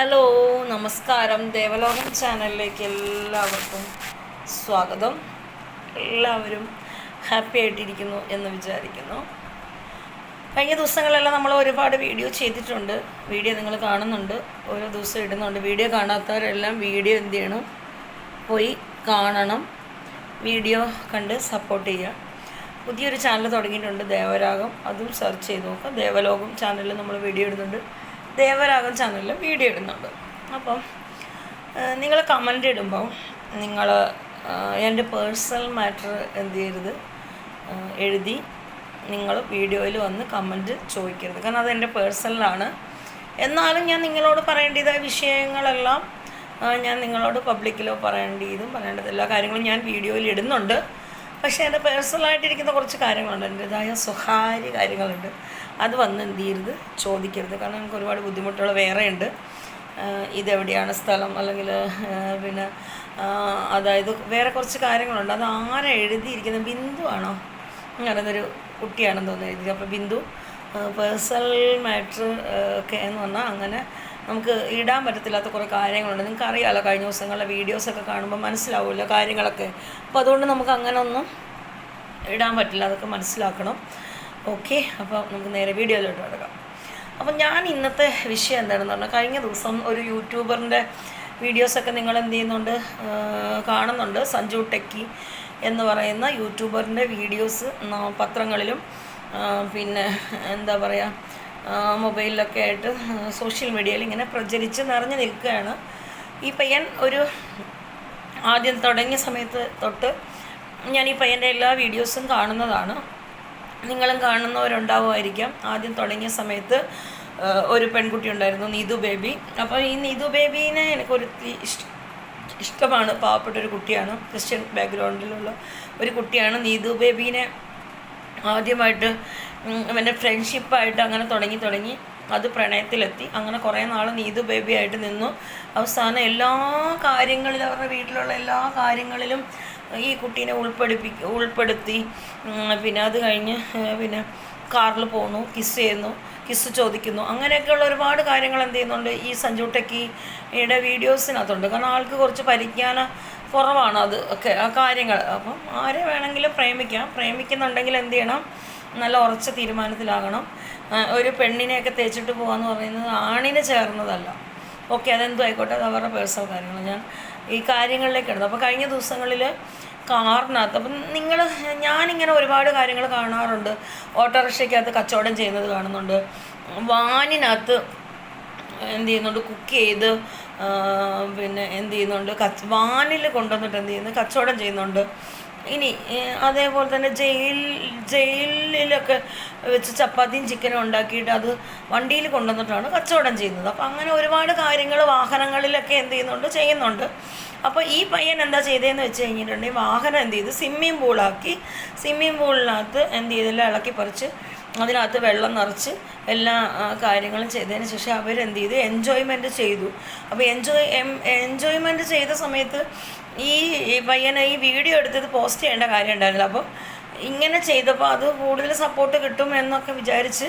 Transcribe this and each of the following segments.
Hello, നമസ്കാരം. ദേവലോകം ചാനലിലേക്ക് എല്ലാവർക്കും സ്വാഗതം. എല്ലാവരും ഹാപ്പി ആയിട്ടിരിക്കുന്നു എന്ന് വിചാരിക്കുന്നു. കഴിഞ്ഞ ദിവസങ്ങളെല്ലാം നമ്മൾ ഒരുപാട് വീഡിയോ ചെയ്തിട്ടുണ്ട്. വീഡിയോ നിങ്ങൾ കാണുന്നുണ്ട്, ഓരോ ദിവസം ഇടുന്നുണ്ട്. വീഡിയോ കാണാത്തവരെല്ലാം വീഡിയോ എന്ത് ചെയ്യണം, പോയി കാണണം. വീഡിയോ കണ്ട് സപ്പോർട്ട് ചെയ്യുക. പുതിയൊരു ചാനൽ തുടങ്ങിയിട്ടുണ്ട്, ദേവരാഗം. അതും സെർച്ച് ചെയ്ത് നോക്കുക. ദേവലോകം ചാനലിൽ നമ്മൾ വീഡിയോ ഇടുന്നുണ്ട്, ദേവരാഗം ചാനലിൽ വീഡിയോ ഇടുന്നുണ്ട്. അപ്പം നിങ്ങൾ കമൻ്റ് ഇടുമ്പോൾ നിങ്ങൾ എൻ്റെ പേഴ്സണൽ മാറ്റർ എന്ത് ചെയ്യരുത്, എഴുതി നിങ്ങൾ വീഡിയോയിൽ വന്ന് കമൻറ്റ് ചോദിക്കരുത്. കാരണം അതെൻ്റെ പേഴ്സണലാണ്. എന്നാലും ഞാൻ നിങ്ങളോട് പറയേണ്ടതായ വിഷയങ്ങളെല്ലാം ഞാൻ നിങ്ങളോട് പബ്ലിക്കിലോ പറയേണ്ടത് എല്ലാ കാര്യങ്ങളും ഞാൻ വീഡിയോയിൽ ഇടുന്നുണ്ട്. പക്ഷേ എൻ്റെ പേഴ്സണലായിട്ടിരിക്കുന്ന കുറച്ച് കാര്യങ്ങളുണ്ട്, എൻ്റേതായ സ്വകാര്യ കാര്യങ്ങളുണ്ട്. അത് വന്ന് എന്ത് ചെയ്യരുത്, ചോദിക്കരുത്. കാരണം നമുക്ക് ഒരുപാട് ബുദ്ധിമുട്ടുകൾ വേറെ ഉണ്ട്. ഇതെവിടെയാണ് സ്ഥലം, അല്ലെങ്കിൽ പിന്നെ അതായത് വേറെ കുറച്ച് കാര്യങ്ങളുണ്ട്. അത് ആരാ എഴുതിയിരിക്കുന്നത്, ബിന്ദു ആണോ അങ്ങനൊരു കുട്ടിയാണെന്ന് തോന്നുന്നു എഴുതി. അപ്പോൾ ബിന്ദു പേഴ്സണൽ മാറ്റർ ഒക്കെ എന്ന് പറഞ്ഞാൽ അങ്ങനെ നമുക്ക് ഇടാൻ പറ്റത്തില്ലാത്ത കുറേ കാര്യങ്ങളുണ്ട്. നിങ്ങൾക്ക് അറിയാമല്ലോ, കഴിഞ്ഞ ദിവസങ്ങളിലെ വീഡിയോസൊക്കെ കാണുമ്പോൾ മനസ്സിലാവുമല്ലോ കാര്യങ്ങളൊക്കെ. അപ്പോൾ അതുകൊണ്ട് നമുക്ക് അങ്ങനെ ഒന്നും ഇടാൻ പറ്റില്ല, അതൊക്കെ മനസ്സിലാക്കണം. ഓക്കെ, അപ്പോൾ നമുക്ക് നേരെ വീഡിയോയിലോട്ട് കിടക്കാം. അപ്പം ഞാൻ ഇന്നത്തെ വിഷയം എന്താണെന്ന് പറഞ്ഞാൽ, കഴിഞ്ഞ ദിവസം ഒരു യൂട്യൂബറിൻ്റെ വീഡിയോസൊക്കെ നിങ്ങൾ എന്ത് ചെയ്യുന്നുണ്ട്, കാണുന്നുണ്ട്. സഞ്ജു ടെക്കി എന്ന് പറയുന്ന യൂട്യൂബറിൻ്റെ വീഡിയോസ് പത്രങ്ങളിലും പിന്നെ എന്താ പറയുക, മൊബൈലിലൊക്കെ ആയിട്ട് സോഷ്യൽ മീഡിയയിൽ ഇങ്ങനെ പ്രചരിച്ച് നിറഞ്ഞു നിൽക്കുകയാണ്. ഈ പയ്യൻ ആദ്യം തുടങ്ങിയ സമയത്ത് തൊട്ട് ഞാൻ ഈ പയ്യൻ്റെ എല്ലാ വീഡിയോസും കാണുന്നതാണ്. നിങ്ങളും കാണുന്നവരുണ്ടാവുമായിരിക്കാം. ആദ്യം തുടങ്ങിയ സമയത്ത് ഒരു പെൺകുട്ടി ഉണ്ടായിരുന്നു, നീതു ബേബി. അപ്പോൾ ഈ നീതു ബേബീനെ എനിക്കൊരു ഇഷ്ടമാണ്. പാവപ്പെട്ടൊരു കുട്ടിയാണ്, ക്രിസ്ത്യൻ ബാക്ക്ഗ്രൗണ്ടിലുള്ള ഒരു കുട്ടിയാണ്. നീതു ബേബീനെ ആദ്യമായിട്ട് അവൻ്റെ ഫ്രണ്ട്ഷിപ്പായിട്ട് അങ്ങനെ തുടങ്ങി അത് പ്രണയത്തിലെത്തി. അങ്ങനെ കുറേ നാൾ നീതു ബേബി ആയിട്ട് നിന്നു. അവസാനം എല്ലാ കാര്യങ്ങളിലും, അവരുടെ വീട്ടിലുള്ള എല്ലാ കാര്യങ്ങളിലും ഈ കുട്ടീനെ ഉൾപ്പെടുത്തി. പിന്നെ അത് കഴിഞ്ഞ് പിന്നെ കാറിൽ പോകുന്നു, കിസ് ചോദിക്കുന്നു. അങ്ങനെയൊക്കെയുള്ള ഒരുപാട് കാര്യങ്ങൾ എന്ത് ചെയ്യുന്നുണ്ട് ഈ സഞ്ജു ടെക്കിയുടെ വീഡിയോസിനകത്തുണ്ട്. കാരണം ആൾക്ക് കുറച്ച് പരിജ്ഞാനം കുറവാണ് അത് ഒക്കെ ആ കാര്യങ്ങൾ. അപ്പം ആരെ വേണമെങ്കിലും പ്രേമിക്കുന്നുണ്ടെങ്കിൽ എന്ത് ചെയ്യണം, നല്ല ഉറച്ച തീരുമാനത്തിലാകണം. ഒരു പെണ്ണിനെയൊക്കെ തേച്ചിട്ട് പോകാമെന്ന് പറയുന്നത് ആണിന് ചേർന്നതല്ല. ഓക്കെ, അതെന്തോ ആയിക്കോട്ടെ, അത് അവരുടെ പേഴ്സണൽ കാര്യങ്ങൾ. ഞാൻ ഈ കാര്യങ്ങളിലേക്ക് ഇടുന്നത്. അപ്പോൾ കഴിഞ്ഞ ദിവസങ്ങളിൽ കാറിനകത്ത് അപ്പം ഞാനിങ്ങനെ ഒരുപാട് കാര്യങ്ങൾ കാണാറുണ്ട്. ഓട്ടോറിക്ഷയ്ക്കകത്ത് കച്ചവടം ചെയ്യുന്നത് കാണുന്നുണ്ട്. വാനിനകത്ത് എന്ത് ചെയ്യുന്നുണ്ട്, കുക്ക് ചെയ്ത് പിന്നെ എന്ത് ചെയ്യുന്നുണ്ട്, വാനിൽ കൊണ്ടുവന്നിട്ട് എന്ത് ചെയ്യുന്നു, കച്ചവടം ചെയ്യുന്നുണ്ട്. ഇനി അതേപോലെ തന്നെ ജയിലിലൊക്കെ വെച്ച് ചപ്പാത്തിയും ചിക്കനും ഉണ്ടാക്കിയിട്ട് അത് വണ്ടിയിൽ കൊണ്ടുവന്നിട്ടാണ് കച്ചവടം ചെയ്യുന്നത്. അപ്പോൾ അങ്ങനെ ഒരുപാട് കാര്യങ്ങൾ വാഹനങ്ങളിലൊക്കെ എന്ത് ചെയ്യുന്നുണ്ട്. അപ്പോൾ ഈ പയ്യൻ എന്താ ചെയ്തതെന്ന് വെച്ച് കഴിഞ്ഞിട്ടുണ്ടെങ്കിൽ, വാഹനം എന്ത് ചെയ്ത് സ്വിമ്മിംഗ് പൂളിനകത്ത് എന്ത് ചെയ്തില്ല, ഇളക്കി പറിച്ച് അതിനകത്ത് വെള്ളം നിറച്ച് എല്ലാ കാര്യങ്ങളും ചെയ്തതിന് ശേഷം അവരെന്ത് ചെയ്ത് എൻജോയ്മെൻറ്റ് ചെയ്തു. അപ്പോൾ എൻജോയ്മെൻറ്റ് ചെയ്ത സമയത്ത് ഈ പയ്യനെ ഈ വീഡിയോ എടുത്തത് പോസ്റ്റ് ചെയ്യേണ്ട കാര്യം ഉണ്ടായിരുന്നില്ല. അപ്പോൾ ഇങ്ങനെ ചെയ്തപ്പോൾ അത് കൂടുതൽ സപ്പോർട്ട് കിട്ടും എന്നൊക്കെ വിചാരിച്ച്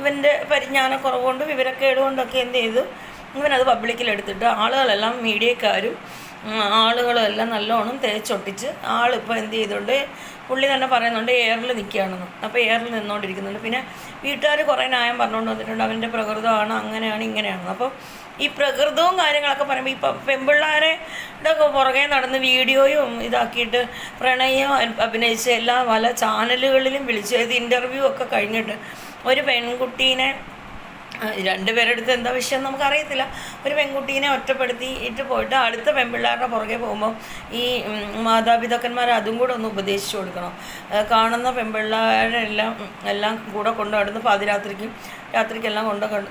ഇവൻ്റെ പരിജ്ഞാനക്കുറവുകൊണ്ട് വിവരക്കേട് കൊണ്ടൊക്കെ എന്ത് ചെയ്തു, ഇവനത് പബ്ലിക്കിലെടുത്തിട്ട് ആളുകളെല്ലാം മീഡിയക്കാരും ആളുകളെല്ലാം നല്ലോണം തേച്ചൊട്ടിച്ച് ആളിപ്പോൾ എന്ത് ചെയ്തുകൊണ്ട് പുള്ളി തന്നെ പറയുന്നുണ്ട് എയറിൽ നിൽക്കുകയാണെന്ന്. അപ്പോൾ എയറിൽ നിന്നുകൊണ്ടിരിക്കുന്നുണ്ട്. പിന്നെ വീട്ടുകാർ കുറേ ന്യായം പറഞ്ഞുകൊണ്ട് വന്നിട്ടുണ്ട്, അവൻ്റെ പ്രകൃതമാണ്, അങ്ങനെയാണ് ഇങ്ങനെയാണ്. അപ്പോൾ ഈ പ്രകൃതവും കാര്യങ്ങളൊക്കെ പറയുമ്പോൾ ഇപ്പം പെൺപിള്ളേരുടെ പുറകെ നടന്ന് വീഡിയോയും ഇതാക്കിയിട്ട് പ്രണയം അഭിനയിച്ച് എല്ലാ പല ചാനലുകളിലും വിളിച്ച് ഇൻ്റർവ്യൂ ഒക്കെ കഴിഞ്ഞിട്ട് ഒരു പെൺകുട്ടീനെ, രണ്ടുപേരെടുത്ത് എന്താ വിഷയം നമുക്കറിയത്തില്ല, ഒരു പെൺകുട്ടീനെ ഒറ്റപ്പെടുത്തിയിട്ട് പോയിട്ട് അടുത്ത പെൺപിള്ളേരുടെ പുറകെ പോകുമ്പോൾ ഈ മാതാപിതാക്കന്മാർ അതും കൂടെ ഒന്ന് ഉപദേശിച്ചു കൊടുക്കണം. കാണുന്ന പെൺപിള്ളേരെല്ലാം കൂടെ കൊണ്ടു നടന്ന് രാത്രിക്കെല്ലാം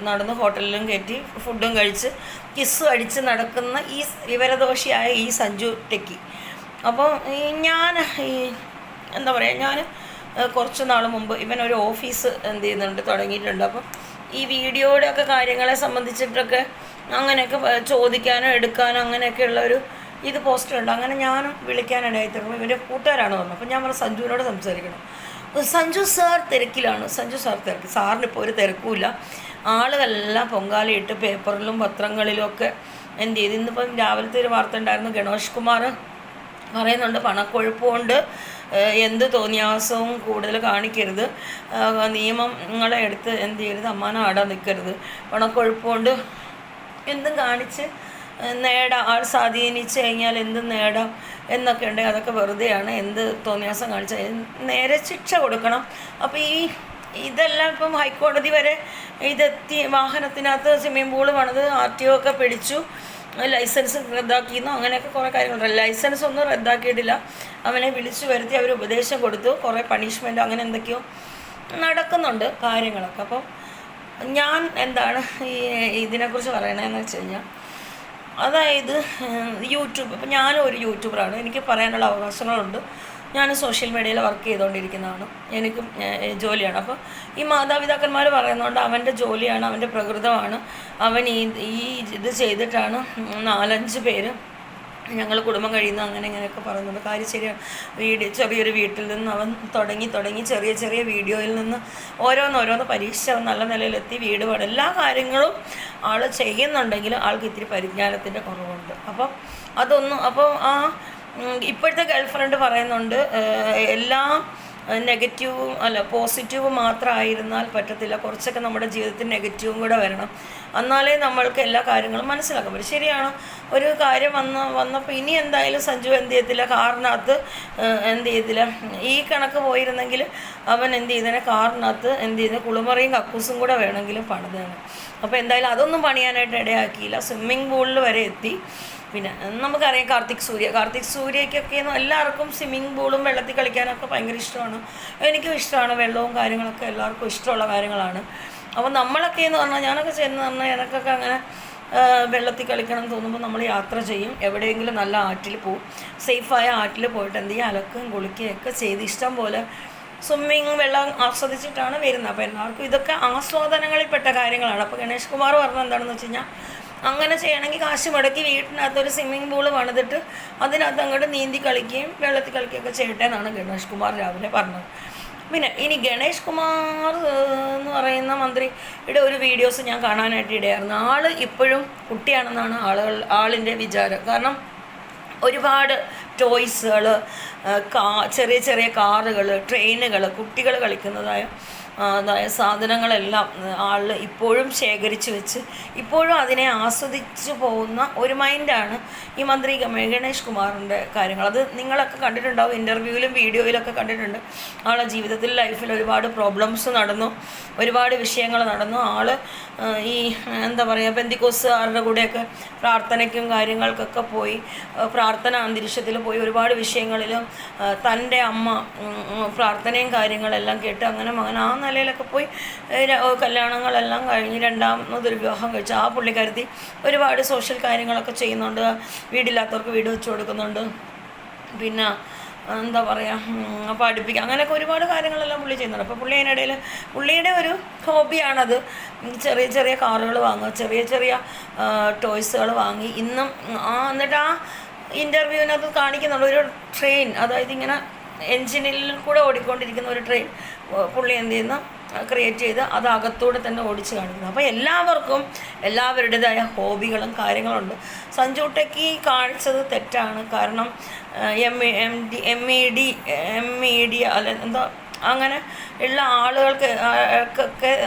നടന്ന് ഹോട്ടലിലും കയറ്റി ഫുഡും കഴിച്ച് കിസ്സും അടിച്ച് നടക്കുന്ന ഈ വിവരദോഷിയായ ഈ സഞ്ജു ടെക്കി. അപ്പോൾ എന്താ പറയുക, ഞാൻ കുറച്ച് നാൾ മുമ്പ് ഇവനൊരു ഓഫീസ് എന്ത് ചെയ്യുന്നുണ്ട്, തുടങ്ങിയിട്ടുണ്ട്. അപ്പം ഈ വീഡിയോയുടെ ഒക്കെ കാര്യങ്ങളെ സംബന്ധിച്ചിട്ടൊക്കെ അങ്ങനെയൊക്കെ ചോദിക്കാനോ എടുക്കാനോ അങ്ങനെയൊക്കെയുള്ള ഇത് പോസ്റ്ററുണ്ട്. അങ്ങനെ ഞാനും വിളിക്കാനിടയായി തീർന്നു. ഇവൻ്റെ കൂട്ടുകാരാണ് വന്നത്. അപ്പോൾ ഞാൻ പറഞ്ഞു സഞ്ജുവിനോട് സംസാരിക്കണം. സഞ്ജു സാർ തിരക്കിലാണ്. സാറിനിപ്പോൾ ഒരു തിരക്കുമില്ല. ആളുകളെല്ലാം പൊങ്കാലയിട്ട് പേപ്പറിലും പത്രങ്ങളിലും ഒക്കെ എന്ത് ചെയ്ത്. ഇന്നിപ്പം രാവിലത്തെ ഒരു വാർത്ത ഉണ്ടായിരുന്നു, ഗണേഷ് കുമാർ പറയുന്നുണ്ട് പണക്കൊഴുപ്പ് കൊണ്ട് എന്ത് തോന്നിയാസവും കൂടുതൽ കാണിക്കരുത്, നിയമങ്ങളെ എടുത്ത് എന്ത് ചെയ്യരുത്, അമ്മാനം ആടാൻ നിൽക്കരുത്, പണക്കൊഴുപ്പ് കൊണ്ട് എന്തും കാണിച്ച് നേടാം, ആൾ സ്വാധീനിച്ച് കഴിഞ്ഞാൽ എന്തും നേടാം എന്നൊക്കെ ഉണ്ട്. അതൊക്കെ വെറുതെയാണ്. എന്ത് തോന്നിയാസം കാണിച്ചാൽ നേരെ ശിക്ഷ കൊടുക്കണം. അപ്പോൾ ഇതെല്ലാം ഇപ്പം ഹൈക്കോടതി വരെ ഇതെത്തി. വാഹനത്തിനകത്ത് സ്വിമ്മിംഗ് പൂള് പണിത് RTO ഒക്കെ പിടിച്ചു, ലൈസൻസ് റദ്ദാക്കിയെന്നു, അങ്ങനെയൊക്കെ കുറേ കാര്യങ്ങളുണ്ട്. ലൈസൻസ് ഒന്നും റദ്ദാക്കിയിട്ടില്ല, അവനെ വിളിച്ചു വരുത്തി അവർ ഉപദേശം കൊടുത്തു, കുറേ പണിഷ്മെൻറ്റ് അങ്ങനെ എന്തൊക്കെയോ നടക്കുന്നുണ്ട് കാര്യങ്ങളൊക്കെ. അപ്പം ഞാൻ എന്താണ് ഇതിനെക്കുറിച്ച് പറയണതെന്ന് വെച്ച് കഴിഞ്ഞാൽ, അതായത് യൂട്യൂബ്, ഇപ്പം ഞാനും ഒരു യൂട്യൂബറാണ്, എനിക്ക് പറയാനുള്ള അവകാശങ്ങളുണ്ട്. ഞാൻ സോഷ്യൽ മീഡിയയിൽ വർക്ക് ചെയ്തുകൊണ്ടിരിക്കുന്നതാണ്, എനിക്കും ജോലിയാണ്. അപ്പോൾ ഈ മാതാപിതാക്കന്മാർ പറയുന്നതുകൊണ്ട് അവൻ്റെ ജോലിയാണ്, അവൻ്റെ പ്രകൃതമാണ്, അവൻ ഇത് ചെയ്തിട്ടാണ് 4-5 പേര് ഞങ്ങൾ കുടുംബം കഴിയുന്നു, അങ്ങനെ ഇങ്ങനെയൊക്കെ പറയുന്നുണ്ട്. കാര്യം ശരിയാണ്. ചെറിയൊരു വീട്ടിൽ നിന്ന് അവൻ തുടങ്ങി ചെറിയ വീഡിയോയിൽ നിന്ന് ഓരോന്ന് പരീക്ഷിച്ച് അവൻ നല്ല നിലയിലെത്തി, വീട് പണി എല്ലാ കാര്യങ്ങളും ആൾ ചെയ്യുന്നുണ്ടെങ്കിലും ആൾക്ക് ഇത്തിരി പരിജ്ഞാനത്തിൻ്റെ കുറവുണ്ട്. അപ്പോൾ ഇപ്പോഴത്തെ ഗേൾഫ്രണ്ട് പറയുന്നുണ്ട് എല്ലാം നെഗറ്റീവും പോസിറ്റീവ് മാത്രമായിരുന്നാൽ പറ്റത്തില്ല, കുറച്ചൊക്കെ നമ്മുടെ ജീവിതത്തിൽ നെഗറ്റീവും കൂടെ വരണം, എന്നാലേ നമ്മൾക്ക് എല്ലാ കാര്യങ്ങളും മനസ്സിലാക്കാൻ പറ്റും. ശരിയാണ്. ഒരു കാര്യം വന്നപ്പോൾ ഇനി എന്തായാലും സഞ്ജു എന്ത് ചെയ്യത്തില്ല, കാറിനകത്ത് എന്ത് ചെയ്തില്ല, ഈ കണക്ക് പോയിരുന്നെങ്കിൽ അവൻ എന്ത് ചെയ്തേനെ, കാറിനകത്ത് എന്ത് ചെയ്തത്, കുളിമുറിയും കക്കൂസും കൂടെ വേണമെങ്കിലും പണിതാണ്. അപ്പോൾ എന്തായാലും അതൊന്നും പണിയാനായിട്ട് ഇടയാക്കിയില്ല, സ്വിമ്മിംഗ് പൂളിൽ വരെ എത്തി. പിന്നെ നമുക്കറിയാം കാർത്തിക് സൂര്യയ്ക്കൊക്കെ എല്ലാവർക്കും സ്വിമ്മിംഗ് പൂളും വെള്ളത്തിൽ കളിക്കാനൊക്കെ ഭയങ്കര ഇഷ്ടമാണ്, എനിക്കും ഇഷ്ടമാണ്. വെള്ളവും കാര്യങ്ങളൊക്കെ എല്ലാവർക്കും ഇഷ്ടമുള്ള കാര്യങ്ങളാണ്. അപ്പോൾ നമ്മളൊക്കെ എന്ന് പറഞ്ഞാൽ, ഞാനൊക്കെ ചെന്ന് പറഞ്ഞാൽ എനിക്കൊക്കെ അങ്ങനെ വെള്ളത്തിൽ കളിക്കണം എന്ന് തോന്നുമ്പോൾ നമ്മൾ യാത്ര ചെയ്യും, എവിടെയെങ്കിലും നല്ല ആറ്റിൽ പോവും, സേഫായ ആറ്റിൽ പോയിട്ട് എന്ത് ചെയ്യുക, അലക്കുകയും കുളിക്കുകയൊക്കെ ചെയ്ത് ഇഷ്ടം പോലെ സ്വിമ്മിങ് വെള്ളം ആസ്വദിച്ചിട്ടാണ് വരുന്നത്. അപ്പോൾ എല്ലാവർക്കും ഇതൊക്കെ ആസ്വാദനങ്ങളിൽപ്പെട്ട കാര്യങ്ങളാണ്. അപ്പോൾ ഗണേഷ് കുമാർ പറഞ്ഞത് എന്താണെന്ന് വെച്ച് കഴിഞ്ഞാൽ, അങ്ങനെ ചെയ്യണമെങ്കിൽ കാശ് മുടക്കി വീട്ടിനകത്തൊരു സ്വിമ്മിംഗ് പൂള് പണിതിട്ട് അതിനകത്ത് അങ്ങോട്ട് നീന്തി കളിക്കുകയും വെള്ളത്തിൽ കളിക്കുകയൊക്കെ ചെയ്യട്ടെ എന്നാണ് ഗണേഷ് കുമാർ രാവിലെ പറഞ്ഞത്. പിന്നെ ഇനി ഗണേഷ് കുമാർ എന്ന് പറയുന്ന മന്ത്രിയുടെ ഒരു വീഡിയോസ് ഞാൻ കാണാനായിട്ട് ഇടയായിരുന്നു. ആൾ ഇപ്പോഴും കുട്ടിയാണെന്നാണ് ആളിൻ്റെ വിചാരം. കാരണം ഒരുപാട് ടോയ്സുകൾ, ചെറിയ കാറുകൾ, ട്രെയിനുകൾ, കുട്ടികൾ കളിക്കുന്നതായ സാധനങ്ങളെല്ലാം ആൾ ഇപ്പോഴും ശേഖരിച്ച് വെച്ച് ഇപ്പോഴും അതിനെ ആസ്വദിച്ച് പോകുന്ന ഒരു മൈൻഡാണ് ഈ മന്ത്രി ഗണേഷ് കുമാറിൻ്റെ കാര്യങ്ങൾ. അത് നിങ്ങളൊക്കെ കണ്ടിട്ടുണ്ടാവും, ഇൻ്റർവ്യൂവിലും വീഡിയോയിലൊക്കെ കണ്ടിട്ടുണ്ട്. ആളുടെ ജീവിതത്തിൽ ലൈഫിൽ ഒരുപാട് പ്രോബ്ലംസ് നടന്നു, ഒരുപാട് വിഷയങ്ങൾ നടന്നു. ആൾ ഈ എന്താ പറയുക, പെന്തിക്കോസുകാരുടെ കൂടെയൊക്കെ പ്രാർത്ഥനയ്ക്കും കാര്യങ്ങൾക്കൊക്കെ പോയി, പ്രാർത്ഥന അന്തരീക്ഷത്തിൽ പോയി, ഒരുപാട് വിഷയങ്ങളിലും തൻ്റെ അമ്മ പ്രാർത്ഥനയും കാര്യങ്ങളെല്ലാം കേട്ട് അങ്ങനെ മകൻ ആ നിലയിലൊക്കെ പോയി കല്യാണങ്ങളെല്ലാം കഴിഞ്ഞ് രണ്ടാമതൊരു വിവാഹം കഴിച്ച് ആ പുള്ളിക്കാരത്തി ഒരുപാട് സോഷ്യൽ കാര്യങ്ങളൊക്കെ ചെയ്യുന്നുണ്ട്, വീടില്ലാത്തവർക്ക് വീട് വെച്ച് കൊടുക്കുന്നുണ്ട്, പിന്നെ എന്താ പറയുക പഠിപ്പിക്കുക, അങ്ങനെയൊക്കെ ഒരുപാട് കാര്യങ്ങളെല്ലാം പുള്ളി ചെയ്യുന്നുണ്ട്. അപ്പോൾ പുള്ളി അതിനിടയിൽ പുള്ളിയുടെ ഒരു ഹോബിയാണത് ചെറിയ കാറുകൾ വാങ്ങുക, ചെറിയ ടോയ്സുകൾ വാങ്ങി. ഇന്നും എന്നിട്ട് ആ ഇൻ്റർവ്യൂവിനകത്ത് കാണിക്കുന്നുണ്ട് ഒരു ട്രെയിൻ, അതായത് ഇങ്ങനെ എൻജിനിൽ കൂടെ ഓടിക്കൊണ്ടിരിക്കുന്ന ഒരു ട്രെയിൻ പുള്ളി എന്ത് ചെയ്യുന്ന ക്രിയേറ്റ് ചെയ്ത് അത് അകത്തൂടെ തന്നെ ഓടിച്ച് കാണിക്കുന്നു. അപ്പോൾ എല്ലാവർക്കും എല്ലാവരുടേതായ ഹോബികളും കാര്യങ്ങളുണ്ട്. സഞ്ജുട്ടയ്ക്ക് കാണിച്ചത് തെറ്റാണ്. കാരണം MED അല്ല എന്താ അങ്ങനെ ഉള്ള ആളുകൾക്ക്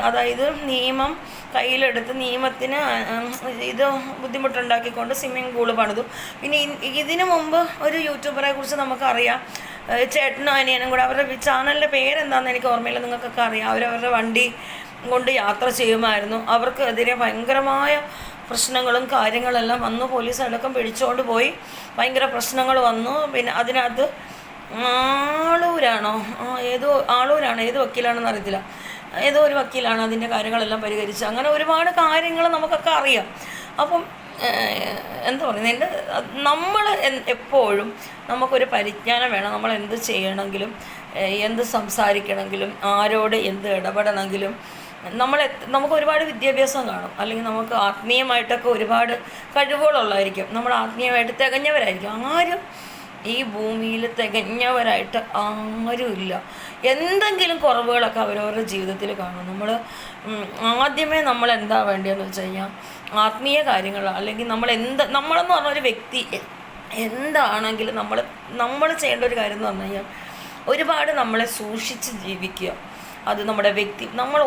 അതായത് നിയമം കയ്യിലെടുത്ത് നിയമത്തിന് ഇത് ബുദ്ധിമുട്ടുണ്ടാക്കിക്കൊണ്ട് സ്വിമ്മിംഗ് പൂള് പണിതു. പിന്നെ ഇതിനു മുമ്പ് ഒരു യൂട്യൂബറെ കുറിച്ച് നമുക്കറിയാം, ചേട്ടനും അനിയനും കൂടെ, അവരുടെ ചാനലിൻ്റെ പേരെന്താണെന്ന് എനിക്ക് ഓർമ്മയില്ല, നിങ്ങൾക്കൊക്കെ അറിയാം. അവരവരുടെ വണ്ടി കൊണ്ട് യാത്ര ചെയ്യുമായിരുന്നു. അവർക്കെതിരെ ഭയങ്കരമായ പ്രശ്നങ്ങളും കാര്യങ്ങളെല്ലാം വന്നു, പോലീസ് അടക്കം പിടിച്ചുകൊണ്ട് പോയി, ഭയങ്കര പ്രശ്നങ്ങൾ വന്നു. പിന്നെ അതിനകത്ത് ആളൂരാണോ ഏത് വക്കീലാണെന്ന് അറിയത്തില്ല, ഏതോ ഒരു വക്കീലാണ് അതിൻ്റെ കാര്യങ്ങളെല്ലാം പരിഹരിച്ച്. അങ്ങനെ ഒരുപാട് കാര്യങ്ങൾ നമുക്കൊക്കെ അറിയാം. അപ്പം എന്താ പറയുന്നത്, നമ്മൾ എപ്പോഴും നമുക്കൊരു പരിജ്ഞാനം വേണം. നമ്മൾ എന്ത് ചെയ്യണമെങ്കിലും എന്ത് സംസാരിക്കണമെങ്കിലും ആരോട് എന്ത് ഇടപെടണമെങ്കിലും നമുക്ക് ഒരുപാട് വിദ്യാഭ്യാസം കാണും, അല്ലെങ്കിൽ നമുക്ക് ആത്മീയമായിട്ടൊക്കെ ഒരുപാട് കഴിവുകളുള്ളതായിരിക്കും, നമ്മൾ ആത്മീയമായിട്ട് തികഞ്ഞവരായിരിക്കും. ആരും ഈ ഭൂമിയിൽ തികഞ്ഞവരായിട്ട് ആരുമില്ല. എന്തെങ്കിലും കുറവുകളൊക്കെ അവരവരുടെ ജീവിതത്തിൽ കാണും. ആദ്യമേ നമ്മൾ എന്താ വേണ്ടതെന്ന് വെച്ച് കഴിഞ്ഞാൽ ആത്മീയ കാര്യങ്ങൾ, അല്ലെങ്കിൽ നമ്മളെന്ന് പറഞ്ഞ ഒരു വ്യക്തി എന്താണെങ്കിലും നമ്മൾ ചെയ്യേണ്ട ഒരു കാര്യം എന്ന് പറഞ്ഞു കഴിഞ്ഞാൽ ഒരുപാട് നമ്മളെ സൂക്ഷിച്ച് ജീവിക്കുക. അത് നമ്മുടെ നമ്മൾ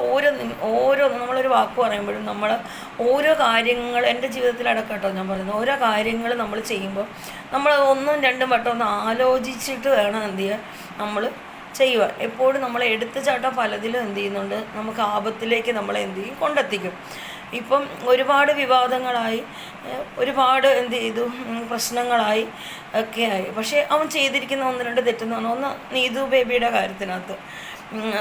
നമ്മളൊരു വാക്ക് പറയുമ്പോഴും ഓരോ കാര്യങ്ങൾ, എൻ്റെ ജീവിതത്തിലടക്കം കേട്ടോ ഞാൻ പറയുന്നത്, ഓരോ കാര്യങ്ങൾ നമ്മൾ ചെയ്യുമ്പോൾ നമ്മൾ 1ഉം 2ഉം വട്ടം ഒന്ന് ആലോചിച്ചിട്ട് വേണം എന്ത് ചെയ്യാൻ നമ്മൾ ചെയ്യുക. എപ്പോഴും നമ്മളെ എടുത്തുചാട്ടം പലതിലും എന്ത് ചെയ്യുന്നുണ്ട്, നമുക്ക് ആപത്തിലേക്ക് നമ്മളെ എന്ത് ചെയ്യും, കൊണ്ടെത്തിക്കും. ഇപ്പം ഒരുപാട് വിവാദങ്ങളായി, ഒരുപാട് എന്ത് ചെയ്തു, പ്രശ്നങ്ങളായി ഒക്കെ ആയി. പക്ഷേ അവൻ ചെയ്തിരിക്കുന്ന 1-2 തെറ്റെന്ന് പറഞ്ഞാൽ, ഒന്ന് നീതു ബേബിയുടെ കാര്യത്തിനകത്ത്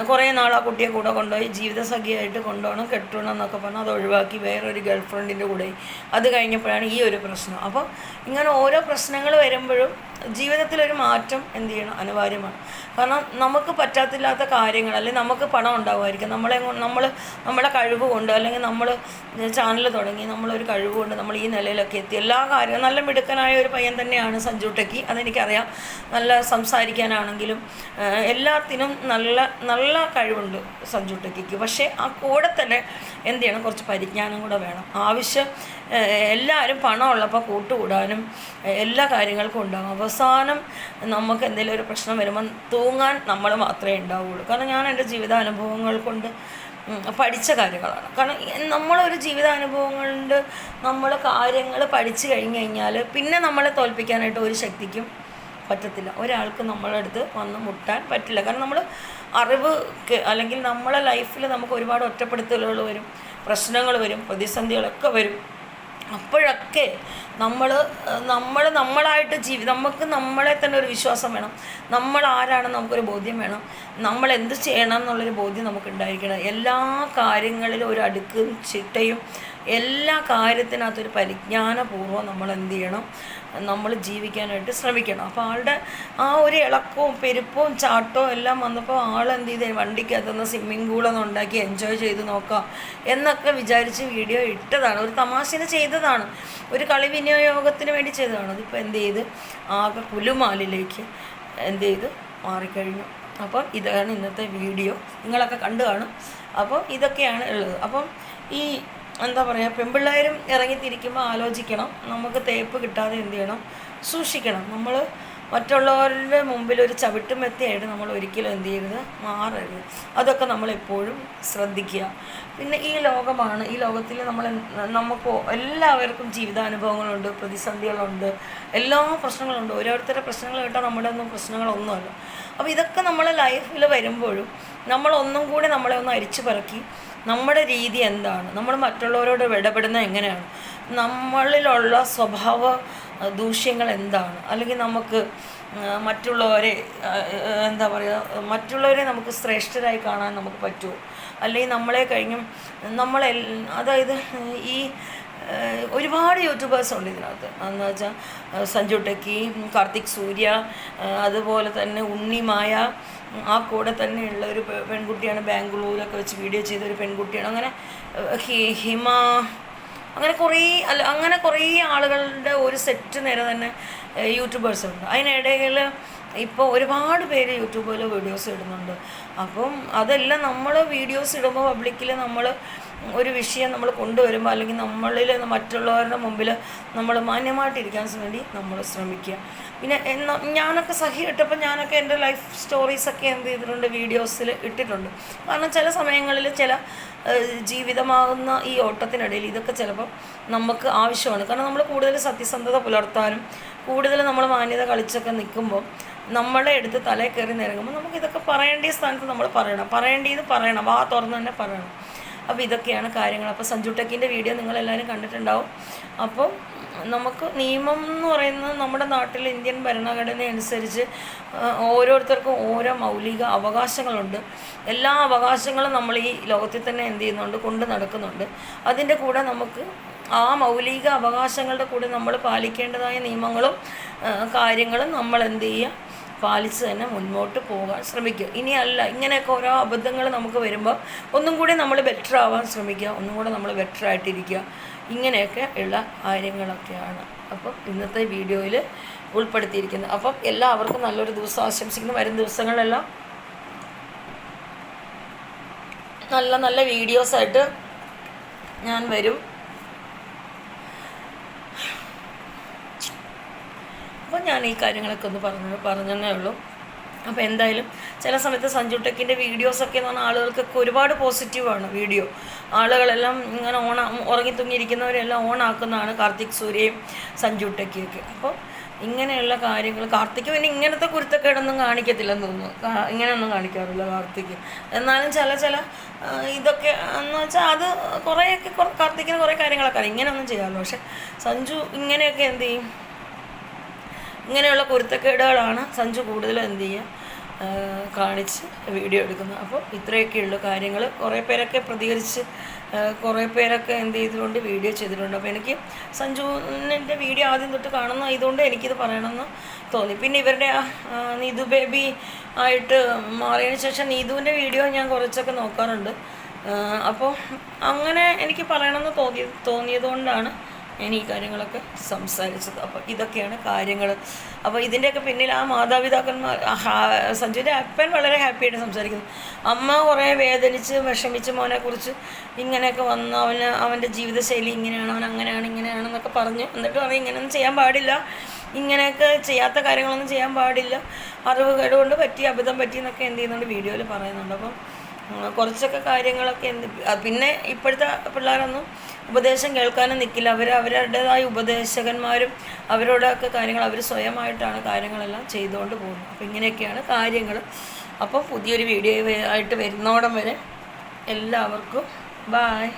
കുറേ നാൾ ആ കുട്ടിയെ കൂടെ കൊണ്ടുപോയി ജീവിതസഖിയായിട്ട് കൊണ്ടുപോകണം, കെട്ടണം എന്നൊക്കെ പറഞ്ഞാൽ അത് ഒഴിവാക്കി വേറൊരു ഗേൾ ഫ്രണ്ടിൻ്റെ കൂടെ. അത് കഴിഞ്ഞപ്പോഴാണ് ഈ ഒരു പ്രശ്നം. അപ്പോൾ ഇങ്ങനെ ഓരോ പ്രശ്നങ്ങൾ വരുമ്പോഴും ജീവിതത്തിലൊരു മാറ്റം എന്ത് ചെയ്യണം, അനിവാര്യമാണ്. കാരണം നമുക്ക് പറ്റാത്തില്ലാത്ത കാര്യങ്ങൾ, അല്ലെങ്കിൽ നമുക്ക് പണം ഉണ്ടാകുമായിരിക്കും, നമ്മളെ കഴിവ് കൊണ്ട്, അല്ലെങ്കിൽ നമ്മൾ ചാനൽ തുടങ്ങി നമ്മളൊരു കഴിവ് കൊണ്ട് നമ്മൾ ഈ നിലയിലൊക്കെ എത്തി. എല്ലാ കാര്യവും നല്ല മിടുക്കനായ ഒരു പയ്യൻ തന്നെയാണ് സഞ്ജു ടെക്കി, അതെനിക്കറിയാം. നല്ല സംസാരിക്കാനാണെങ്കിലും എല്ലാത്തിനും നല്ല കഴിവുണ്ട് സഞ്ജു ടെക്കിക്ക്. പക്ഷേ ആ കൂടെ തന്നെ എന്ത് ചെയ്യണം, കുറച്ച് പരിജ്ഞാനം കൂടെ വേണം. എല്ലാവരും പണമുള്ളപ്പോൾ കൂട്ടുകൂടാനും എല്ലാ കാര്യങ്ങൾക്കും ഉണ്ടാകും. അവസാനം നമുക്ക് എന്തെങ്കിലും ഒരു പ്രശ്നം വരുമ്പോൾ തൂങ്ങാൻ നമ്മൾ മാത്രമേ ഉണ്ടാവുകയുള്ളൂ. കാരണം ഞാൻ എൻ്റെ ജീവിതാനുഭവങ്ങൾ കൊണ്ട് പഠിച്ച കാര്യങ്ങളാണ്. കാരണം നമ്മളൊരു ജീവിതാനുഭവം കൊണ്ട് നമ്മൾ കാര്യങ്ങൾ പഠിച്ചു കഴിഞ്ഞാൽ പിന്നെ നമ്മളെ തോൽപ്പിക്കാനായിട്ട് ഒരു ശക്തിക്കും പറ്റത്തില്ല. ഒരാൾക്ക് നമ്മളടുത്ത് വന്ന് മുട്ടാൻ പറ്റില്ല. കാരണം നമ്മൾ അറിവ്, അല്ലെങ്കിൽ നമ്മളെ ലൈഫിൽ നമുക്ക് ഒരുപാട് ഒറ്റപ്പെടുത്തലുകൾ വരും, പ്രശ്നങ്ങൾ വരും, പ്രതിസന്ധികളൊക്കെ വരും. അപ്പോഴൊക്കെ നമ്മളായിട്ട് നമുക്ക് നമ്മളെ തന്നെ ഒരു വിശ്വാസം വേണം. നമ്മൾ ആരാണെന്ന് നമുക്കൊരു ബോധ്യം വേണം. നമ്മൾ എന്ത് ചെയ്യണം എന്നുള്ളൊരു ബോധ്യം നമുക്കുണ്ടായിരിക്കണം. എല്ലാ കാര്യങ്ങളിലും ഒരു അടുക്കും ചിട്ടയും, എല്ലാ കാര്യത്തിനകത്തൊരു പരിജ്ഞാനപൂർവ്വം നമ്മൾ എന്ത് ചെയ്യണം, നമ്മൾ ജീവിക്കാനായിട്ട് ശ്രമിക്കണം. അപ്പോൾ ആളുടെ ആ ഒരു ഇളക്കവും പെരുപ്പവും ചാട്ടവും എല്ലാം വന്നപ്പോൾ ആളെന്ത് ചെയ്ത് വണ്ടിക്കകത്തുനിന്ന് സ്വിമ്മിങ് പൂളൊന്നും ഉണ്ടാക്കി എൻജോയ് ചെയ്ത് നോക്കാം എന്നൊക്കെ വിചാരിച്ച് വീഡിയോ ഇട്ടതാണ്. ഒരു തമാശന് ചെയ്തതാണ്, ഒരു കളി വിനിയോഗത്തിന് വേണ്ടി ചെയ്തതാണ്. അതിപ്പോൾ എന്ത് ചെയ്ത് ആകെ കുലുമാലിലേക്ക് എന്ത് ചെയ്ത് മാറിക്കഴിഞ്ഞു. അപ്പം ഇതാണ് ഇന്നത്തെ വീഡിയോ, നിങ്ങളൊക്കെ കണ്ടു കാണും. അപ്പം ഇതൊക്കെയാണ് ഉള്ളത്. അപ്പം ഈ എന്താ പറയുക, പെൺപിള്ളേരും ഇറങ്ങിത്തിരിക്കുമ്പോൾ ആലോചിക്കണം, നമുക്ക് തേപ്പ് കിട്ടാതെ എന്ത് ചെയ്യണം, സൂക്ഷിക്കണം. നമ്മൾ മറ്റുള്ളവരുടെ മുമ്പിൽ ഒരു ചവിട്ടുമെത്തിയായിട്ട് നമ്മൾ ഒരിക്കലും എന്ത് ചെയ്യരുത്, മാറരുത്. അതൊക്കെ നമ്മളെപ്പോഴും ശ്രദ്ധിക്കുക. പിന്നെ ഈ ലോകമാണ്, ഈ ലോകത്തിൽ നമുക്ക് എല്ലാവർക്കും ജീവിതാനുഭവങ്ങളുണ്ട്, പ്രതിസന്ധികളുണ്ട്, എല്ലാ പ്രശ്നങ്ങളുണ്ട്. ഓരോരുത്തരുടെ പ്രശ്നങ്ങൾ കേട്ടാൽ നമ്മുടെ ഒന്നും പ്രശ്നങ്ങളൊന്നുമല്ല. അപ്പോൾ ഇതൊക്കെ നമ്മളെ ലൈഫിൽ വരുമ്പോഴും നമ്മളൊന്നും കൂടി നമ്മളെ ഒന്ന് അരിച്ചു പറക്കി നമ്മുടെ രീതി എന്താണ്, നമ്മൾ മറ്റുള്ളവരോട് ഇടപെടുന്ന എങ്ങനെയാണ്, നമ്മളിലുള്ള സ്വഭാവ ദൂഷ്യങ്ങൾ എന്താണ്, അല്ലെങ്കിൽ നമുക്ക് മറ്റുള്ളവരെ എന്താ പറയുക, മറ്റുള്ളവരെ നമുക്ക് ശ്രേഷ്ഠരായി കാണാൻ നമുക്ക് പറ്റുമോ, അല്ലെങ്കിൽ നമ്മളെ കഴിഞ്ഞും അതായത് ഈ ഒരുപാട് യൂട്യൂബേഴ്സ് ഉണ്ട് ഇതിനകത്ത്. എന്ന് വെച്ചാൽ സഞ്ജു ടെക്കി, കാർത്തിക് സൂര്യ, അതുപോലെ തന്നെ ഉണ്ണിമായ, ആ കൂടെ തന്നെയുള്ള ഒരു പെൺകുട്ടിയാണ്, ബാംഗ്ലൂരൊക്കെ വെച്ച് വീഡിയോ ചെയ്തൊരു പെൺകുട്ടിയാണ്. അങ്ങനെ ഹിമ, അങ്ങനെ കുറേ ആളുകളുടെ ഒരു സെറ്റ് നേരെ തന്നെ യൂട്യൂബേഴ്സ് ഉണ്ട്. അതിനിടയിൽ ഇപ്പോൾ ഒരുപാട് പേര് യൂട്യൂബിൽ വീഡിയോസ് ഇടുന്നുണ്ട്. അപ്പം അതെല്ലാം നമ്മൾ വീഡിയോസ് ഇടുമ്പോൾ പബ്ലിക്കിൽ നമ്മൾ ഒരു വിഷയം നമ്മൾ കൊണ്ടുവരുമ്പോൾ, അല്ലെങ്കിൽ നമ്മളിൽ മറ്റുള്ളവരുടെ മുമ്പിൽ നമ്മൾ മാന്യമായിട്ടിരിക്കാൻ വേണ്ടി നമ്മൾ ശ്രമിക്കുക. പിന്നെ ഞാനൊക്കെ സഹി ഇട്ടപ്പോൾ ഞാനൊക്കെ എൻ്റെ ലൈഫ് സ്റ്റോറീസൊക്കെ എന്ത് ചെയ്തിട്ടുണ്ട്, വീഡിയോസിൽ ഇട്ടിട്ടുണ്ട്. കാരണം ചില സമയങ്ങളിൽ ചില ജീവിതമാകുന്ന ഈ ഓട്ടത്തിനിടയിൽ ഇതൊക്കെ ചിലപ്പോൾ നമുക്ക് ആവശ്യമാണ്. കാരണം നമ്മൾ കൂടുതൽ സത്യസന്ധത പുലർത്താനും കൂടുതൽ നമ്മൾ മാന്യത കളിച്ചൊക്കെ നിൽക്കുമ്പോൾ നമ്മളെ എടുത്ത് തലയിൽ കയറി നിരങ്ങുമ്പോൾ നമുക്കിതൊക്കെ പറയേണ്ട സ്ഥാനത്ത് നമ്മൾ പറയണം, വാ തുറന്ന് തന്നെ പറയണം. അപ്പോൾ ഇതൊക്കെയാണ് കാര്യങ്ങൾ. അപ്പോൾ സഞ്ജു ടെക്കിൻ്റെ വീഡിയോ നിങ്ങളെല്ലാവരും കണ്ടിട്ടുണ്ടാവും. അപ്പോൾ നമുക്ക് നിയമം എന്ന് പറയുന്നത് നമ്മുടെ നാട്ടിൽ ഇന്ത്യൻ ഭരണഘടന അനുസരിച്ച് ഓരോരുത്തർക്കും ഓരോ മൗലിക അവകാശങ്ങളുണ്ട്. എല്ലാ അവകാശങ്ങളും നമ്മൾ ഈ ലോകത്തിൽ തന്നെ എന്ത് ചെയ്യുന്നുണ്ട്, കൊണ്ട് നടക്കുന്നുണ്ട്. അതിൻ്റെ കൂടെ നമുക്ക് ആ മൗലിക അവകാശങ്ങളുടെ കൂടെ നമ്മൾ പാലിക്കേണ്ടതായ നിയമങ്ങളും കാര്യങ്ങളും നമ്മൾ എന്ത് ചെയ്യുക, പാലിച്ച് തന്നെ മുന്നോട്ട് പോകാൻ ശ്രമിക്കുക. ഇനിയല്ല ഇങ്ങനെയൊക്കെ ഓരോ അബദ്ധങ്ങൾ നമുക്ക് വരുമ്പോൾ ഒന്നും കൂടി നമ്മൾ ബെറ്റർ ആവാൻ ശ്രമിക്കുക, ഒന്നും കൂടെ നമ്മൾ ബെറ്റർ ആയിട്ടിരിക്കുക. ഇങ്ങനെയൊക്കെ ഉള്ള കാര്യങ്ങളൊക്കെയാണ്. അപ്പം ഇന്നത്തെ വീഡിയോയിൽ ഉൾപ്പെടുത്തിയിരിക്കുന്നത്. അപ്പം എല്ലാവർക്കും നല്ലൊരു ദിവസം ആശംസിക്കുന്നു. വരും ദിവസങ്ങളിലെല്ലാം നല്ല നല്ല വീഡിയോസായിട്ട് ഞാൻ വരും. അപ്പോൾ ഞാൻ ഈ കാര്യങ്ങളൊക്കെ ഒന്ന് പറഞ്ഞതേ ഉള്ളൂ. അപ്പോൾ എന്തായാലും ചില സമയത്ത് സഞ്ജു ടെക്കിൻ്റെ വീഡിയോസൊക്കെ എന്ന് പറഞ്ഞാൽ ആളുകൾക്കൊക്കെ ഒരുപാട് പോസിറ്റീവാണ് വീഡിയോ. ആളുകളെല്ലാം ഇങ്ങനെ ഉറങ്ങി തൂങ്ങിയിരിക്കുന്നവരെല്ലാം ഓണാക്കുന്നതാണ് കാർത്തിക് സൂര്യയും സഞ്ജു ടെക്കിയൊക്കെ. അപ്പോൾ ഇങ്ങനെയുള്ള കാര്യങ്ങൾ കാർത്തിക് പിന്നെ ഇങ്ങനത്തെ കുരുത്തക്കേടൊന്നും കാണിക്കത്തില്ലെന്ന് തോന്നുന്നു. ഇങ്ങനെയൊന്നും കാണിക്കാറില്ല കാർത്തിക്. എന്നാലും ചില ഇതൊക്കെ എന്ന് വെച്ചാൽ അത് കുറേയൊക്കെ കാർത്തിക്കിന് കുറേ കാര്യങ്ങളൊക്കെ അറിയാം. ഇങ്ങനെയൊന്നും ചെയ്യാമല്ലോ. പക്ഷെ സഞ്ജു ഇങ്ങനെയൊക്കെ എന്ത് ചെയ്യും, ഇങ്ങനെയുള്ള കുരുത്തക്കേടുകളാണ് സഞ്ജു കൂടുതലും എന്ത് ചെയ്യുക കാണിച്ച് വീഡിയോ എടുക്കുന്നത്. അപ്പോൾ ഇത്രയൊക്കെയുള്ള കാര്യങ്ങൾ. കുറേ പേരൊക്കെ പ്രതികരിച്ച് കുറേ പേരൊക്കെ എന്ത് ചെയ്തിട്ടുണ്ട്, വീഡിയോ ചെയ്തിട്ടുണ്ട്. അപ്പോൾ എനിക്ക് സഞ്ജുവിൻ്റെ വീഡിയോ ആദ്യം തൊട്ട് കാണുന്ന ഇതുകൊണ്ട് എനിക്കിത് പറയണമെന്ന് തോന്നി. പിന്നെ ഇവരുടെ നീതു ബേബി ആയിട്ട് മാറിയതിന് ശേഷം നീതുവിൻ്റെ വീഡിയോ ഞാൻ കുറച്ചൊക്കെ നോക്കാറുണ്ട്. അപ്പോൾ അങ്ങനെ എനിക്ക് പറയണമെന്ന് തോന്നിയതുകൊണ്ടാണ് ഞാൻ ഈ കാര്യങ്ങളൊക്കെ സംസാരിച്ചത്. അപ്പോൾ ഇതൊക്കെയാണ് കാര്യങ്ങൾ. അപ്പോൾ ഇതിൻ്റെയൊക്കെ പിന്നിൽ ആ മാതാപിതാക്കന്മാർ, സഞ്ജുവിൻ്റെ അപ്പൻ വളരെ ഹാപ്പിയായിട്ട് സംസാരിക്കുന്നു. അമ്മ കുറേ വേദനിച്ച് വിഷമിച്ച് മോനെക്കുറിച്ച് ഇങ്ങനെയൊക്കെ വന്ന് അവൻ്റെ ജീവിതശൈലി ഇങ്ങനെയാണ്, അവൻ അങ്ങനെയാണ് ഇങ്ങനെയാണെന്നൊക്കെ പറഞ്ഞു. എന്നിട്ട് പറയും ഇങ്ങനെയൊന്നും ചെയ്യാൻ പാടില്ല, ഇങ്ങനെയൊക്കെ ചെയ്യാത്ത കാര്യങ്ങളൊന്നും ചെയ്യാൻ പാടില്ല, അറിവ് കേടുകൊണ്ട് പറ്റി, അബദ്ധം പറ്റി എന്നൊക്കെ എന്ത് ചെയ്യുന്നുണ്ട് വീഡിയോയിൽ പറയുന്നുണ്ട്. അപ്പം കുറച്ചൊക്കെ കാര്യങ്ങളൊക്കെ പിന്നെ ഇപ്പോഴത്തെ പിള്ളേരൊന്നും ഉപദേശം കേൾക്കാനും നിൽക്കില്ല. അവരുടേതായ ഉപദേശകന്മാരും അവരോടൊക്കെ കാര്യങ്ങൾ അവർ സ്വയമായിട്ടാണ് കാര്യങ്ങളെല്ലാം ചെയ്തുകൊണ്ട് പോകുന്നത്. അപ്പോൾ ഇങ്ങനെയൊക്കെയാണ് കാര്യങ്ങൾ. അപ്പോൾ പുതിയൊരു വീഡിയോ ആയിട്ട് വരുന്നോടം വരെ എല്ലാവർക്കും ബായ്.